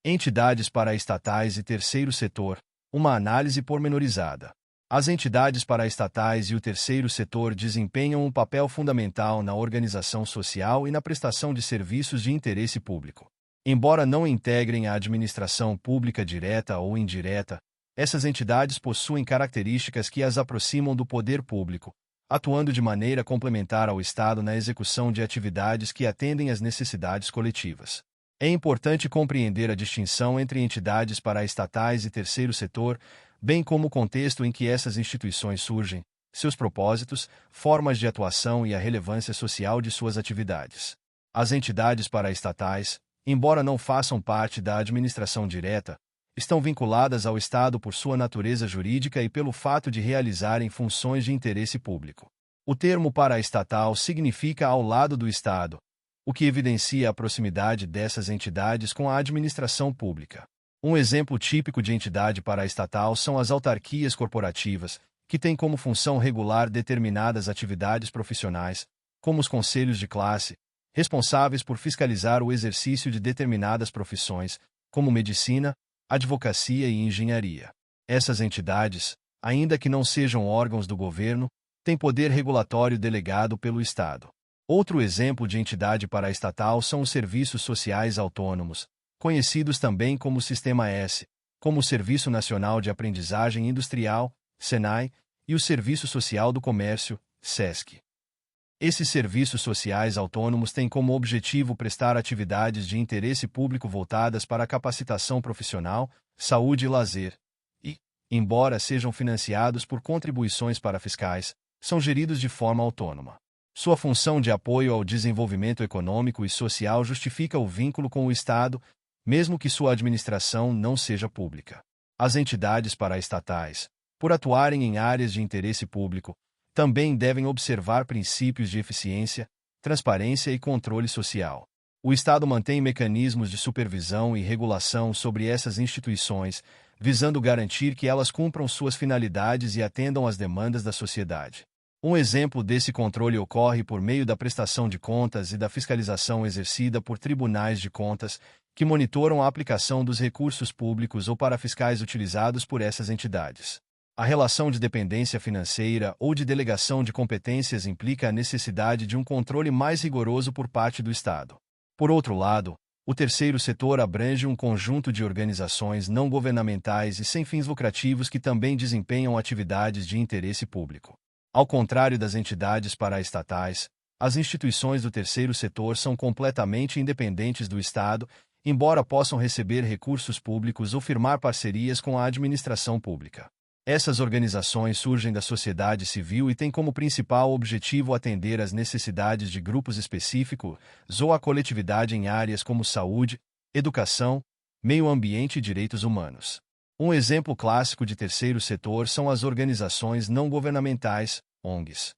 Entidades paraestatais e terceiro setor, uma análise pormenorizada. As entidades paraestatais e o terceiro setor desempenham um papel fundamental na organização social e na prestação de serviços de interesse público. Embora não integrem a administração pública direta ou indireta, essas entidades possuem características que as aproximam do poder público, atuando de maneira complementar ao Estado na execução de atividades que atendem às necessidades coletivas. É importante compreender a distinção entre entidades paraestatais e terceiro setor, bem como o contexto em que essas instituições surgem, seus propósitos, formas de atuação e a relevância social de suas atividades. As entidades paraestatais, embora não façam parte da administração direta, estão vinculadas ao Estado por sua natureza jurídica e pelo fato de realizarem funções de interesse público. O termo paraestatal significa ao lado do Estado, o que evidencia a proximidade dessas entidades com a administração pública. Um exemplo típico de entidade paraestatal são as autarquias corporativas, que têm como função regular determinadas atividades profissionais, como os conselhos de classe, responsáveis por fiscalizar o exercício de determinadas profissões, como medicina, advocacia e engenharia. Essas entidades, ainda que não sejam órgãos do governo, têm poder regulatório delegado pelo Estado. Outro exemplo de entidade paraestatal são os serviços sociais autônomos, conhecidos também como Sistema S, como o Serviço Nacional de Aprendizagem Industrial, SENAI, e o Serviço Social do Comércio, SESC. Esses serviços sociais autônomos têm como objetivo prestar atividades de interesse público voltadas para a capacitação profissional, saúde e lazer, e, embora sejam financiados por contribuições parafiscais, são geridos de forma autônoma. Sua função de apoio ao desenvolvimento econômico e social justifica o vínculo com o Estado, mesmo que sua administração não seja pública. As entidades paraestatais, por atuarem em áreas de interesse público, também devem observar princípios de eficiência, transparência e controle social. O Estado mantém mecanismos de supervisão e regulação sobre essas instituições, visando garantir que elas cumpram suas finalidades e atendam às demandas da sociedade. Um exemplo desse controle ocorre por meio da prestação de contas e da fiscalização exercida por tribunais de contas, que monitoram a aplicação dos recursos públicos ou parafiscais utilizados por essas entidades. A relação de dependência financeira ou de delegação de competências implica a necessidade de um controle mais rigoroso por parte do Estado. Por outro lado, o terceiro setor abrange um conjunto de organizações não governamentais e sem fins lucrativos que também desempenham atividades de interesse público. Ao contrário das entidades paraestatais, as instituições do terceiro setor são completamente independentes do Estado, embora possam receber recursos públicos ou firmar parcerias com a administração pública. Essas organizações surgem da sociedade civil e têm como principal objetivo atender às necessidades de grupos específicos ou a coletividade em áreas como saúde, educação, meio ambiente e direitos humanos. Um exemplo clássico de terceiro setor são as organizações não governamentais, ONGs.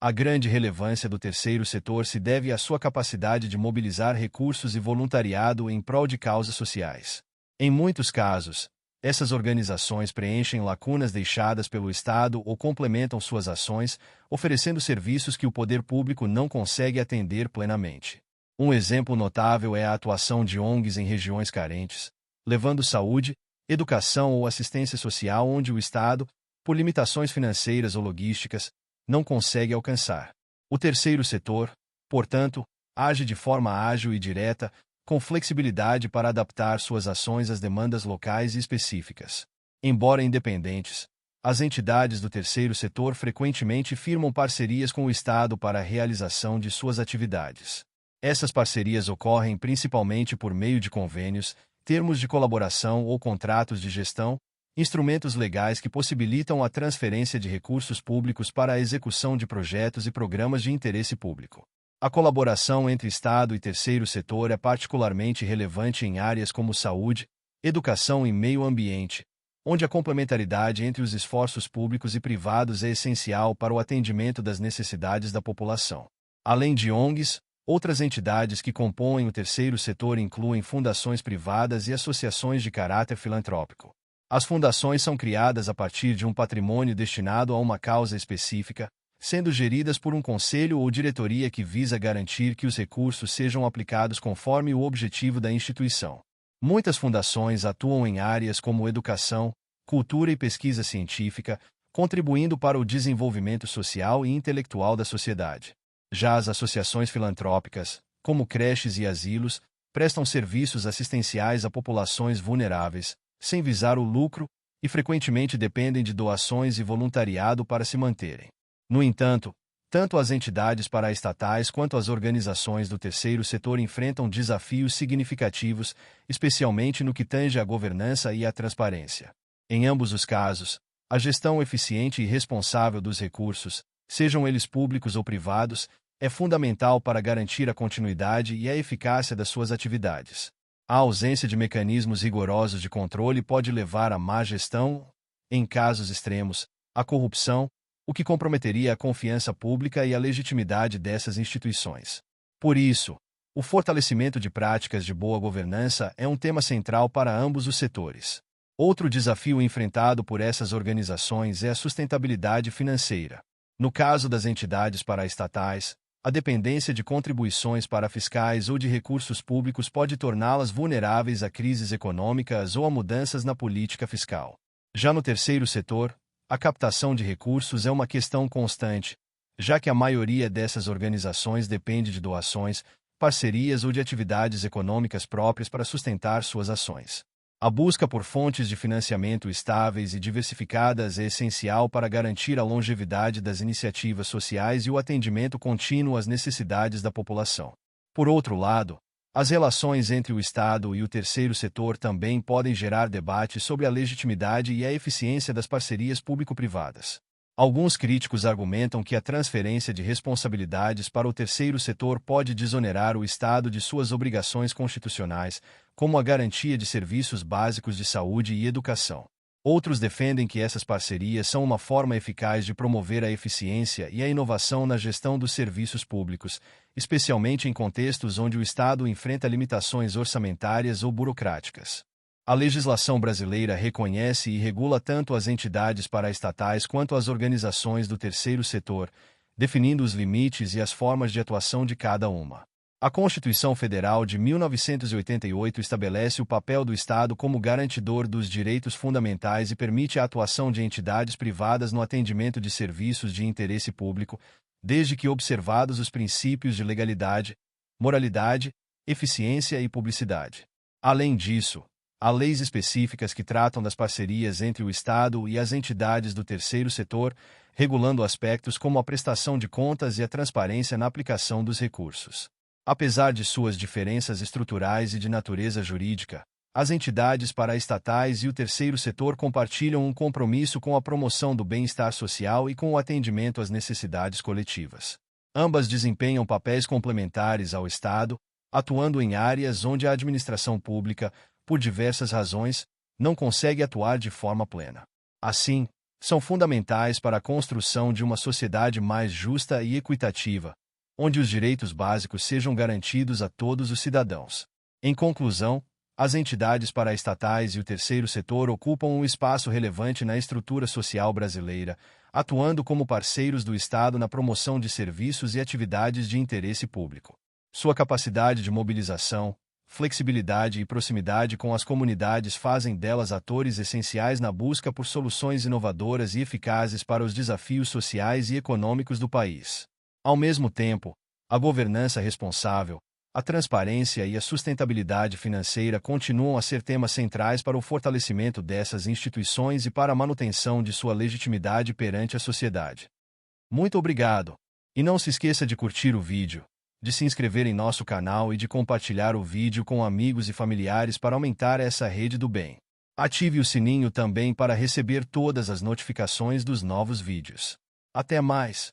A grande relevância do terceiro setor se deve à sua capacidade de mobilizar recursos e voluntariado em prol de causas sociais. Em muitos casos, essas organizações preenchem lacunas deixadas pelo Estado ou complementam suas ações, oferecendo serviços que o poder público não consegue atender plenamente. Um exemplo notável é a atuação de ONGs em regiões carentes, levando saúde, educação ou assistência social onde o Estado, por limitações financeiras ou logísticas, não consegue alcançar. O terceiro setor, portanto, age de forma ágil e direta, com flexibilidade para adaptar suas ações às demandas locais e específicas. Embora independentes, as entidades do terceiro setor frequentemente firmam parcerias com o Estado para a realização de suas atividades. Essas parcerias ocorrem principalmente por meio de convênios, termos de colaboração ou contratos de gestão, instrumentos legais que possibilitam a transferência de recursos públicos para a execução de projetos e programas de interesse público. A colaboração entre Estado e terceiro setor é particularmente relevante em áreas como saúde, educação e meio ambiente, onde a complementaridade entre os esforços públicos e privados é essencial para o atendimento das necessidades da população. Além de ONGs, outras entidades que compõem o terceiro setor incluem fundações privadas e associações de caráter filantrópico. As fundações são criadas a partir de um patrimônio destinado a uma causa específica, sendo geridas por um conselho ou diretoria que visa garantir que os recursos sejam aplicados conforme o objetivo da instituição. Muitas fundações atuam em áreas como educação, cultura e pesquisa científica, contribuindo para o desenvolvimento social e intelectual da sociedade. Já as associações filantrópicas, como creches e asilos, prestam serviços assistenciais a populações vulneráveis, sem visar o lucro, e frequentemente dependem de doações e voluntariado para se manterem. No entanto, tanto as entidades paraestatais quanto as organizações do terceiro setor enfrentam desafios significativos, especialmente no que tange à governança e à transparência. Em ambos os casos, a gestão eficiente e responsável dos recursos, sejam eles públicos ou privados, é fundamental para garantir a continuidade e a eficácia das suas atividades. A ausência de mecanismos rigorosos de controle pode levar à má gestão, em casos extremos, à corrupção, o que comprometeria a confiança pública e a legitimidade dessas instituições. Por isso, o fortalecimento de práticas de boa governança é um tema central para ambos os setores. Outro desafio enfrentado por essas organizações é a sustentabilidade financeira. No caso das entidades paraestatais, a dependência de contribuições parafiscais ou de recursos públicos pode torná-las vulneráveis a crises econômicas ou a mudanças na política fiscal. Já no terceiro setor, a captação de recursos é uma questão constante, já que a maioria dessas organizações depende de doações, parcerias ou de atividades econômicas próprias para sustentar suas ações. A busca por fontes de financiamento estáveis e diversificadas é essencial para garantir a longevidade das iniciativas sociais e o atendimento contínuo às necessidades da população. Por outro lado, as relações entre o Estado e o terceiro setor também podem gerar debate sobre a legitimidade e a eficiência das parcerias público-privadas. Alguns críticos argumentam que a transferência de responsabilidades para o terceiro setor pode desonerar o Estado de suas obrigações constitucionais, como a garantia de serviços básicos de saúde e educação. Outros defendem que essas parcerias são uma forma eficaz de promover a eficiência e a inovação na gestão dos serviços públicos, especialmente em contextos onde o Estado enfrenta limitações orçamentárias ou burocráticas. A legislação brasileira reconhece e regula tanto as entidades paraestatais quanto as organizações do terceiro setor, definindo os limites e as formas de atuação de cada uma. A Constituição Federal de 1988 estabelece o papel do Estado como garantidor dos direitos fundamentais e permite a atuação de entidades privadas no atendimento de serviços de interesse público, desde que observados os princípios de legalidade, moralidade, eficiência e publicidade. Além disso, há leis específicas que tratam das parcerias entre o Estado e as entidades do terceiro setor, regulando aspectos como a prestação de contas e a transparência na aplicação dos recursos. Apesar de suas diferenças estruturais e de natureza jurídica, as entidades paraestatais e o terceiro setor compartilham um compromisso com a promoção do bem-estar social e com o atendimento às necessidades coletivas. Ambas desempenham papéis complementares ao Estado, atuando em áreas onde a administração pública, por diversas razões, não consegue atuar de forma plena. Assim, são fundamentais para a construção de uma sociedade mais justa e equitativa, onde os direitos básicos sejam garantidos a todos os cidadãos. Em conclusão, as entidades paraestatais e o terceiro setor ocupam um espaço relevante na estrutura social brasileira, atuando como parceiros do Estado na promoção de serviços e atividades de interesse público. Sua capacidade de mobilização, flexibilidade e proximidade com as comunidades fazem delas atores essenciais na busca por soluções inovadoras e eficazes para os desafios sociais e econômicos do país. Ao mesmo tempo, a governança responsável, a transparência e a sustentabilidade financeira continuam a ser temas centrais para o fortalecimento dessas instituições e para a manutenção de sua legitimidade perante a sociedade. Muito obrigado! E não se esqueça de curtir o vídeo, de se inscrever em nosso canal e de compartilhar o vídeo com amigos e familiares para aumentar essa rede do bem. Ative o sininho também para receber todas as notificações dos novos vídeos. Até mais!